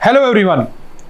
Hello everyone,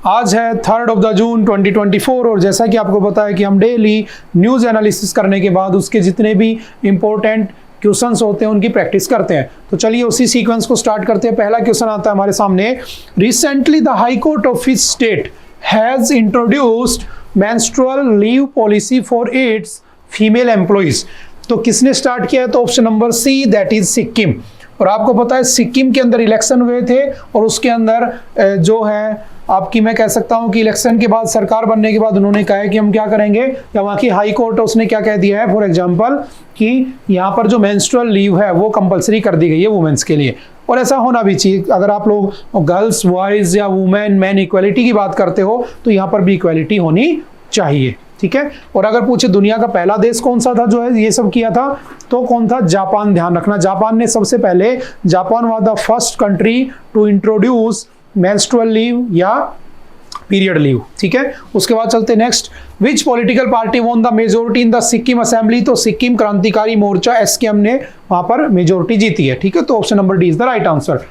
आज है 3 जून 2024 और जैसा कि आपको पता है कि हम डेली न्यूज़ एनालिसिस करने के बाद उसके जितने भी इम्पोर्टेंट क्वेश्चंस होते हैं उनकी प्रैक्टिस करते हैं। तो चलिए उसी सीक्वेंस को स्टार्ट करते हैं। पहला क्वेश्चन आता है हमारे सामने, recently the high court of which state has introduced menstrual leave policy for its female employees. तो किसने स्टार्ट किया है? तो option number C, that is Sikkim. और आपको पता है सिक्किम के अंदर इलेक्शन हुए थे और उसके अंदर जो है आपकी मैं कह सकता हूं कि इलेक्शन के बाद सरकार बनने के बाद उन्होंने कहा है कि हम क्या करेंगे, या वहां की हाई कोर्ट उसने क्या कह दिया है, फॉर एग्जांपल कि यहाँ पर जो मेंस्ट्रुअल लीव है वो कंपलसरी कर दी गई है वुमेन्स के लिए। और ऐसा होना भी चाहिए। अगर आप लोग गर्ल्स बॉयज या वुमेन मैन इक्वलिटी की बात करते हो तो यहाँ पर भी इक्वलिटी होनी चाहिए, ठीक है। और अगर पूछे दुनिया का पहला देश कौन सा था जो है ये सब किया था, तो कौन था? जापान। ध्यान रखना, जापान ने सबसे पहले, Japan was the first country to introduce menstrual leave या पीरियड लीव, ठीक है। उसके बाद चलते next, which political party won the majority in the Sikkim assembly. तो सिक्किम क्रांतिकारी मोर्चा एसकेएम ने वहां पर मेजोरिटी जीती है, ठीक है। तो option number D is the right answer,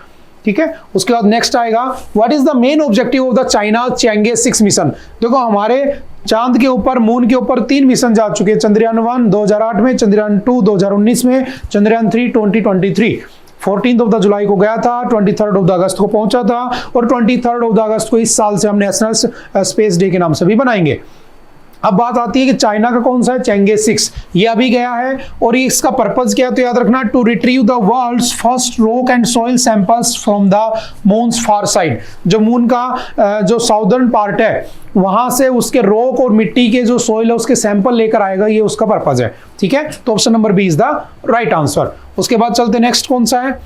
ठीक है। उसके बाद नेक्स्ट आएगा, what is the main objective of the China Chang'e 6 mission. देखो हमारे चांद के ऊपर, मून के ऊपर 3 मिशन जा चुके हैं। चंद्रयान 1 2008 में, चंद्रयान 2 2019 में, चंद्रयान 3 2023। 14 जुलाई को गया था, 23 अगस्त को पहुंचा था और 23 अगस्त को इस साल से हम नेशनल स्पेस डे के नाम से भी बनाएंगे। अब बात आती है कि चाइना का कौन सा है? चैंगे 6, ये अभी गया है और इसका पर्पज क्या है? तो याद रखना, to retrieve the world's first rock and soil samples from the moon's far side. जो मून का जो साउदर्न पार्ट है वहां से उसके रॉक और मिट्टी के जो सॉइल है उसके सैंपल लेकर आएगा, ये उसका पर्पज है, ठीक है। तो option number B is the right answer. उसके बाद चलते नेक्स्ट कौन सा है,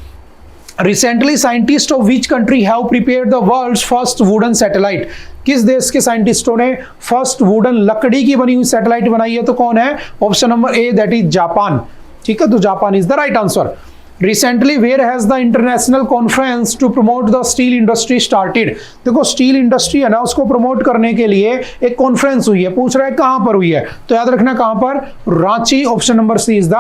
recently scientist of which country have prepared the world's first wooden satellite. किस देश के साइंटिस्टों ने फर्स्ट वुडन लकड़ी की बनी हुई सैटेलाइट बनाई है? तो कौन है? Option number A, that is Japan, ठीक है। तो Japan is the right answer. Recently where has the international conference to promote the steel industry started. देखो स्टील इंडस्ट्री है ना, उसको प्रमोट करने के लिए एक कॉन्फ्रेंस हुई है। पूछ रहा है कहां पर हुई है, तो याद रखना कहां पर? Ranchi. Option number C is the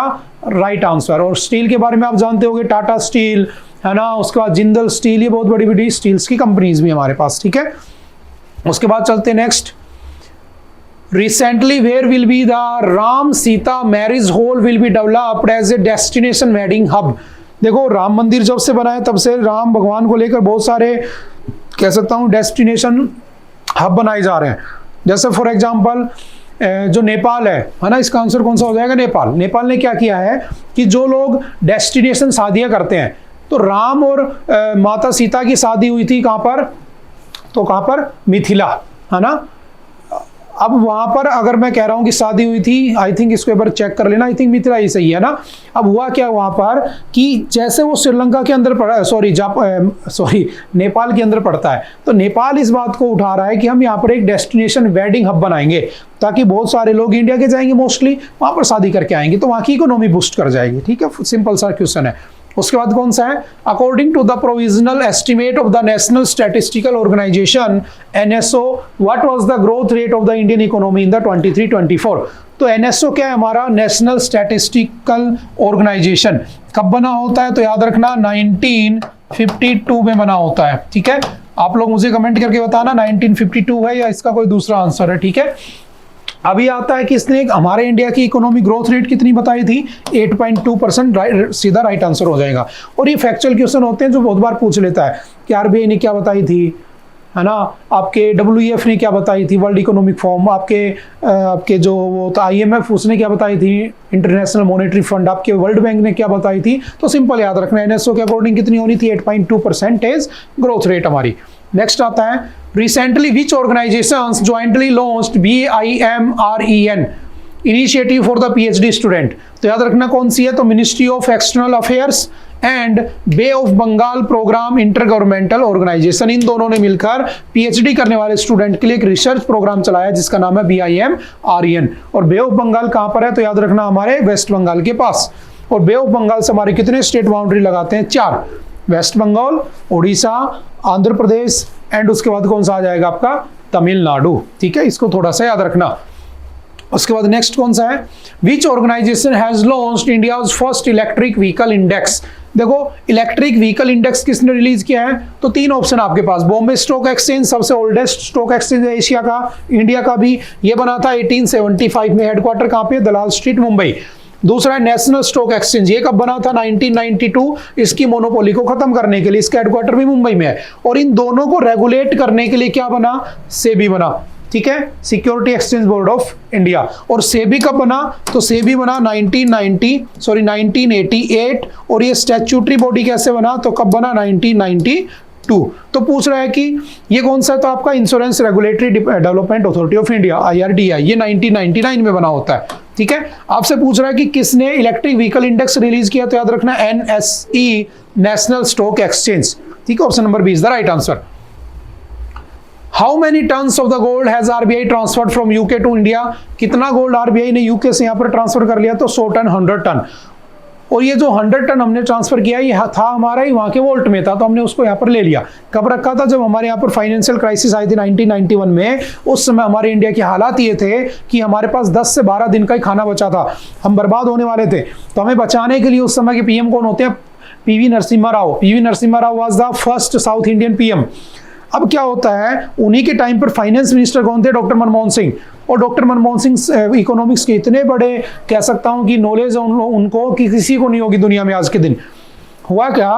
right answer. और स्टील के बारे में आप जानते होंगे, टाटा स्टील है ना, उसके बाद जिंदल स्टील, ये बहुत बड़ी बड़ी स्टील्स की कंपनीज भी हमारे पास, ठीक है। उसके बाद चलते next, recently where will be the Ram Sita marriage hall will be developed as a destination wedding hub. देखो राम मंदिर जब से बना है तब से राम भगवान को लेकर बहुत सारे कह सकता हूं डेस्टिनेशन हब बनाए जा रहे हैं। जैसे फॉर एग्जांपल जो नेपाल है ना, इसका आंसर कौन सा हो जाएगा? नेपाल। नेपाल ने क्या किया है कि जो लोग डेस्टिनेशन शादियां करते हैं, तो राम और माता सीता की शादी हुई थी कहां पर? तो कहां पर? मिथिला, है ना। अब वहां पर अगर मैं कह रहा हूं कि शादी हुई थी, आई थिंक इसको एक बार चेक कर लेना, आई थिंक मिथिला ही सही है ना। अब हुआ क्या वहां पर कि जैसे वो श्रीलंका के अंदर पड़ा, सॉरी नेपाल के अंदर पड़ता है, तो नेपाल इस बात को उठा रहा है कि हम यहाँ पर एक डेस्टिनेशन वेडिंग हब बनाएंगे ताकि बहुत सारे लोग इंडिया के जाएंगे मोस्टली, वहां पर शादी करके आएंगे, तो वहां की इकोनॉमी बूस्ट कर जाएगी, ठीक है। सिंपल सा क्वेश्चन है। उसके बाद कौन सा है, according to the provisional estimate of the National Statistical Organisation NSO what was the growth rate of the Indian economy in the 23-24। तो एनएसओ क्या है हमारा? National Statistical Organisation. कब बना होता है? तो याद रखना 1952 में बना होता है, ठीक है। आप लोग मुझे कमेंट करके बताना 1952 है या इसका कोई दूसरा आंसर है, ठीक है। अभी आता है कि इसने हमारे इंडिया की इकोनॉमी ग्रोथ रेट कितनी बताई थी? 8.2%, सीधा राइट आंसर हो जाएगा। और ये फैक्चुअल क्वेश्चन होते हैं जो बहुत बार पूछ लेता है कि आरबीआई ने क्या बताई थी, है ना, आपके डब्ल्यूईएफ ने क्या बताई थी, वर्ल्ड इकोनॉमिक फोरम, आपके जो वो था आईएमएफ, उसने क्या बताई थी, इंटरनेशनल मॉनेटरी फंड, आपके वर्ल्ड बैंक ने क्या बताई थी। तो सिंपल याद रखना, एनएसओ के अकॉर्डिंग कितनी होनी थी? 8.2% ग्रोथ रेट हमारी। नेक्स्ट आता है, recently which organisations jointly launched BIMREN initiative for the PhD student. तो याद रखना कौन सी है? तो ministry of external affairs and Bay of Bengal programme inter governmental organisation, इन दोनों ने मिलकर पीएचडी करने वाले स्टूडेंट के लिए एक रिसर्च प्रोग्राम चलाया जिसका नाम है BIMREN। और बे ऑफ बंगाल कहां पर है? तो याद रखना हमारे वेस्ट बंगाल के पास। और बे ऑफ बंगाल से हमारे कितने स्टेट बाउंड्री लगाते हैं? 4, वेस्ट बंगाल, उड़ीसा, आंध्र प्रदेश एंड उसके बाद कौन सा आ जाएगा आपका? तमिलनाडु, ठीक है। इसको थोड़ा सा याद रखना। उसके बाद नेक्स्ट कौन सा है, which organisation has launched India's first electric vehicle index. देखो इलेक्ट्रिक व्हीकल इंडेक्स किसने रिलीज किया है, तो तीन ऑप्शन आपके पास, बॉम्बे स्टॉक एक्सचेंज सबसे ओल्डेस्ट स्टॉक एक्सचेंज है एशिया का, इंडिया का भी, ये बना था 1875 में, हेडक्वार्टर कहाँ पे, दलाल स्ट्रीट मुंबई। दूसरा है नेशनल स्टॉक एक्सचेंज, ये कब बना था, 1992, इसकी मोनोपोली को खत्म करने के लिए, इसका हेडक्वार्टर भी मुंबई में है। और इन दोनों को रेगुलेट करने के लिए क्या बना, सेबी बना, ठीक है, security exchange board of India. और सेबी कब बना, तो सेबी बना 1988, और ये स्टैट्यूटरी बॉडी कैसे बना, तो कब बना, 1992। तो पूछ रहा है कि ये कौन सा है, तो आपका insurance regulatory development authority of India, IRDAI, ये 1999 में बना होता है, ठीक है। आपसे पूछ रहा है कि किसने इलेक्ट्रिक व्हीकल इंडेक्स रिलीज किया, तो याद रखना NSE, नेशनल स्टॉक एक्सचेंज, ठीक है। Option number 20 the right answer. How many tons of the gold has RBI transferred from UK to India, कितना गोल्ड RBI ने यूके से यहाँ पर ट्रांसफर कर लिया, तो 100 टन, 100 टन। और ये जो 100 टन हमने ट्रांसफर किया, ये था हमारा ही वहाँ के वोल्ट में था, तो हमने उसको यहाँ पर ले लिया। कब रखा था, जब हमारे यहाँ पर फाइनेंशियल क्राइसिस आई थी 1991 में, उस समय हमारे इंडिया की हालात ये थे कि हमारे पास 10 से 12 दिन का ही खाना बचा था, हम बर्बाद होने वाले थे। तो हमें बचाने के लिए उस समय के PM कौन होते हैं, PV Narasimha Rao. PV Narasimha Rao was the first south Indian PM। अब क्या होता है, उन्हीं के टाइम पर फाइनेंस मिनिस्टर कौन थे, डॉक्टर मनमोहन सिंह। और डॉक्टर मनमोहन सिंह इकोनॉमिक्स के इतने बड़े, कह सकता हूं कि नॉलेज उनको कि किसी को नहीं होगी दुनिया में आज के दिन। हुआ क्या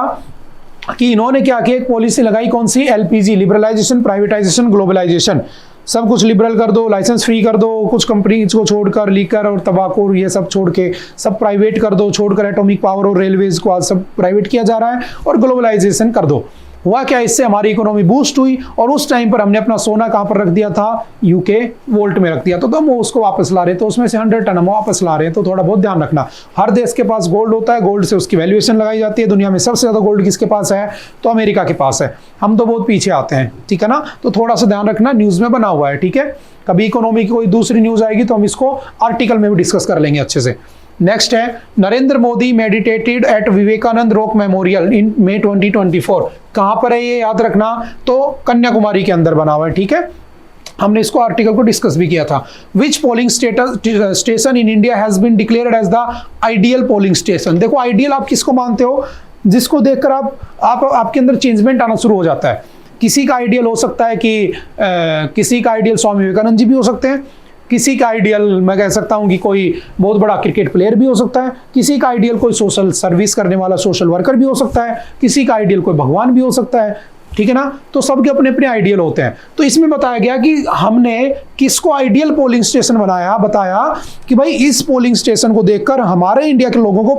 कि इन्होंने क्या किया, एक पॉलिसी लगाई, कौन सी, LPG, लिबरलाइजेशन, प्राइवेटाइजेशन, ग्लोबलाइजेशन। सब कुछ लिबरल कर दो, लाइसेंस फ्री कर दो, कुछ कंपनीज को छोड़कर, लीकर और तंबाकू ये सब छोड़ के सब प्राइवेट कर दो, छोड़कर एटॉमिक पावर और रेलवेज को आज सब प्राइवेट किया जा रहा है, और ग्लोबलाइजेशन कर दो। हुआ क्या, इससे हमारी इकोनॉमी बूस्ट हुई, और उस टाइम पर हमने अपना सोना कहां पर रख दिया था, यूके वोल्ट में रख दिया, तो हम उसको वापस ला रहे, तो उसमें से 100 टन हम वापस ला रहे हैं। तो थोड़ा बहुत ध्यान रखना, हर देश के पास गोल्ड होता है, गोल्ड से उसकी वैल्यूएशन लगाई जाती है। दुनिया में सबसे ज्यादा गोल्ड किसके पास है, तो अमेरिका के पास है, हम तो बहुत पीछे आते हैं, ठीक है ना। तो थोड़ा सा ध्यान रखना, न्यूज में बना हुआ है, ठीक है। कभी इकोनॉमी की कोई दूसरी न्यूज आएगी तो हम इसको आर्टिकल में भी डिस्कस कर लेंगे अच्छे से। नेक्स्ट है, Narendra Modi meditated at Vivekananda rock memorial in May 2024। कहां पर है ये, याद रखना, तो कन्याकुमारी के अंदर बना हुआ है, ठीक है। हमने इसको आर्टिकल को डिस्कस भी किया था। Which polling station in India has been declared as the ideal polling station. देखो आइडियल आप किसको मानते हो, जिसको देखकर आपके अंदर चेंजमेंट आना शुरू हो जाता है। किसी का आइडियल हो सकता है कि किसी का आइडियल स्वामी विवेकानंद जी भी हो सकते हैं, किसी का आइडियल मैं कह सकता हूं कि कोई बहुत बड़ा क्रिकेट प्लेयर भी हो सकता है, किसी का आइडियल कोई सोशल सर्विस करने वाला सोशल वर्कर भी हो सकता है, किसी का आइडियल कोई भगवान भी हो सकता है, ठीक है ना। तो सबके अपने अपने आइडियल होते हैं। तो इसमें बताया गया कि हमने किसको आइडियल पोलिंग स्टेशन बनाया, बताया कि भाई इस पोलिंग स्टेशन को देखकर हमारे इंडिया के लोगों को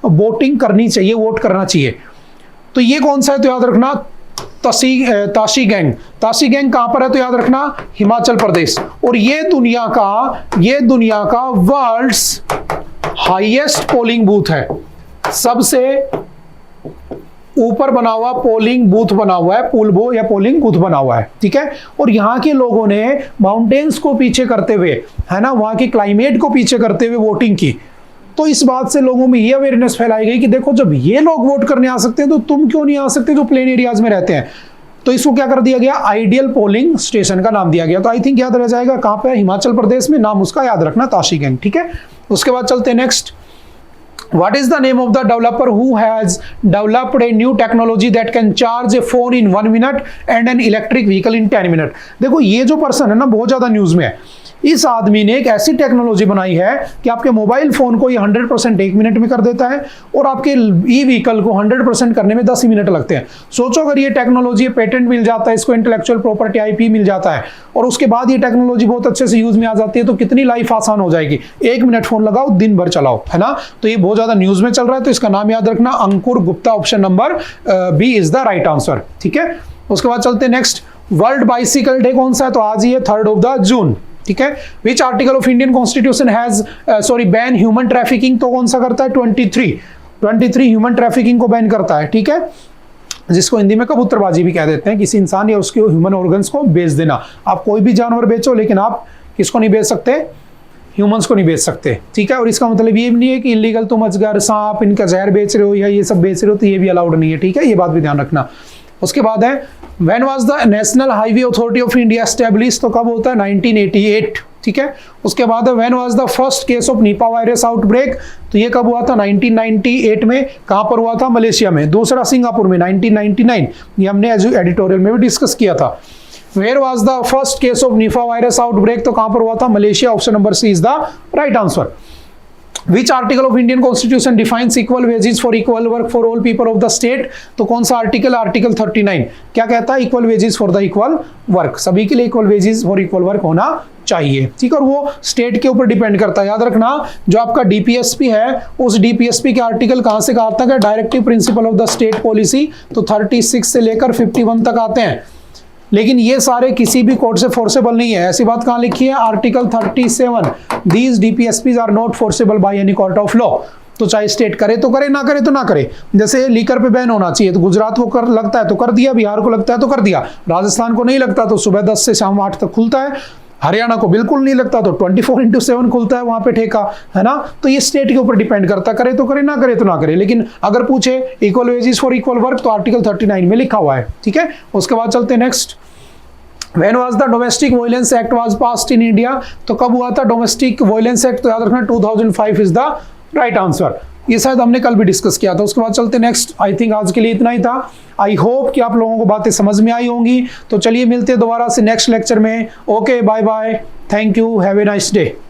वोटिंग करनी चाहिए, वोट करना चाहिए। तो ये कौन सा है, तो याद रखना ताशी गैंग कहां पर है, तो याद रखना हिमाचल प्रदेश। और ये दुनिया का वर्ल्ड्स हाईएस्ट पोलिंग बूथ है, सबसे ऊपर बना हुआ पोलिंग बूथ बना हुआ है, पुलबो या पोलिंग बूथ बना हुआ है, ठीक है। और यहाँ के लोगों ने माउंटेन्स को पीछे करते हुए, है ना, वहां के क्लाइमेट को पीछे करते हुए वोटिंग की। तो इस बात से लोगों में ये अवेयरनेस फैलाई गई कि देखो जब ये लोग वोट करने आ सकते हैं तो तुम क्यों नहीं आ सकते जो प्लेन एरियाज में रहते हैं। तो इसको क्या कर दिया गया, आइडियल पोलिंग स्टेशन का नाम दिया गया। तो आई थिंक याद रह जाएगा कहां पे, हिमाचल प्रदेश में, नाम उसका याद रखना ताशी गैंग, ठीक है। उसके बाद चलते हैं next. What is the name of the developer who has developed a new technology that can charge a phone in 1 minute and an electric vehicle in 10 minutes? देखो ये जो पर्सन है ना बहुत ज्यादा न्यूज में है। इस आदमी ने एक ऐसी टेक्नोलॉजी बनाई है कि आपके मोबाइल फोन को ये 100% 1 मिनट में कर देता है, और आपके ई व्हीकल को 100% करने में 10 मिनट लगते हैं। सोचो अगर ये टेक्नोलॉजी पेटेंट मिल जाता है, इसको इंटेलेक्चुअल प्रॉपर्टी IP मिल जाता है, और उसके बाद ये टेक्नोलॉजी बहुत अच्छे से यूज में आ जाती है, तो कितनी लाइफ आसान हो जाएगी। 1 मिनट फोन लगाओ, दिन भर चलाओ, है ना। तो ये बहुत ज्यादा न्यूज में चल रहा है, तो इसका नाम याद रखना Ankur Gupta. Option number B is the right answer, ठीक है। उसके बाद चलते हैं नेक्स्ट। वर्ल्ड बाइसिकल डे कौन सा है, तो आज ही है 3 जून, ठीक है। Which article of Indian constitution has ban human trafficking, तो कौन सा करता है, 23 ह्यूमन ट्रैफिकिंग को बैन करता है, ठीक है, जिसको हिंदी में कबूतरबाजी भी कह देते हैं, किसी इंसान या उसके ह्यूमन ऑर्गन्स को बेच देना। आप कोई भी जानवर बेचो, लेकिन आप किसको नहीं बेच सकते, ह्यूमंस को नहीं बेच सकते, ठीक है। और इसका मतलब ये भी नहीं है कि इलीगल तुम अजगर, सांप, इनका जहर बेच रहे हो या ये सब बेच रहे हो, तो ये भी अलाउड नहीं है, ठीक है। ये बात भी ध्यान रखना। उसके बाद है when was the national highway authority of India establish, तो कब होता है, 1988, ठीक है। उसके बाद when was the first case of Nipah virus outbreak, तो ये कब हुआ था 1998 में। कहां पर हुआ था? मलेशिया में। दूसरा सिंगापुर में 1999, ये हमने एडिटोरियल में भी डिस्कस किया था। Where was the first case of Nipah virus outbreak, तो कहां पर हुआ था? Malaysia. Option number C is the right answer. Which article of Indian Constitution defines equal wages for equal work for all people of the state? तो कौन सा article? Article 39 क्या कहता है? Equal wages for the equal work, सभी के लिए equal wages for equal work होना चाहिए, ठीक है। और वो स्टेट के ऊपर डिपेंड करता है। याद रखना, जो आपका डीपीएसपी है, उस डीपीएसपी के आर्टिकल कहां से कहां तक है? Directive principle of the state policy, तो 36 से लेकर 51 तक आते हैं। लेकिन ये सारे किसी भी कोर्ट से फोर्सेबल नहीं है। ऐसी बात कहां लिखी है? Article 37, these DPSPs are not forcible by any court of law. तो चाहे स्टेट करे तो करे, ना करे तो ना करे। जैसे लीकर पे बैन होना चाहिए, तो गुजरात को कर लगता है तो कर दिया, बिहार को लगता है तो कर दिया, राजस्थान को नहीं लगता तो सुबह 10 से शाम 8 तक खुलता है, हरियाणा को बिल्कुल नहीं लगता तो 24/7 खुलता है वहां पे ठेका, है ना। तो ये स्टेट के ऊपर डिपेंड करता है, करे तो करे, ना करे तो ना करे। लेकिन अगर पूछे equal wages for equal work, तो आर्टिकल 39 में लिखा हुआ है, ठीक है। उसके बाद चलते हैं next. When was the Domestic Violence Act was passed in India? तो कब हुआ था डोमेस्टिक वायलेंस एक्ट? तो याद रखना 2005 इज द राइट आंसर। ये शायद हमने कल भी डिस्कस किया था। उसके बाद चलते नेक्स्ट। आई थिंक आज के लिए इतना ही था। आई होप कि आप लोगों को बातें समझ में आई होंगी। तो चलिए मिलते हैं दोबारा से नेक्स्ट लेक्चर में। Okay, bye bye, thank you, have a nice day.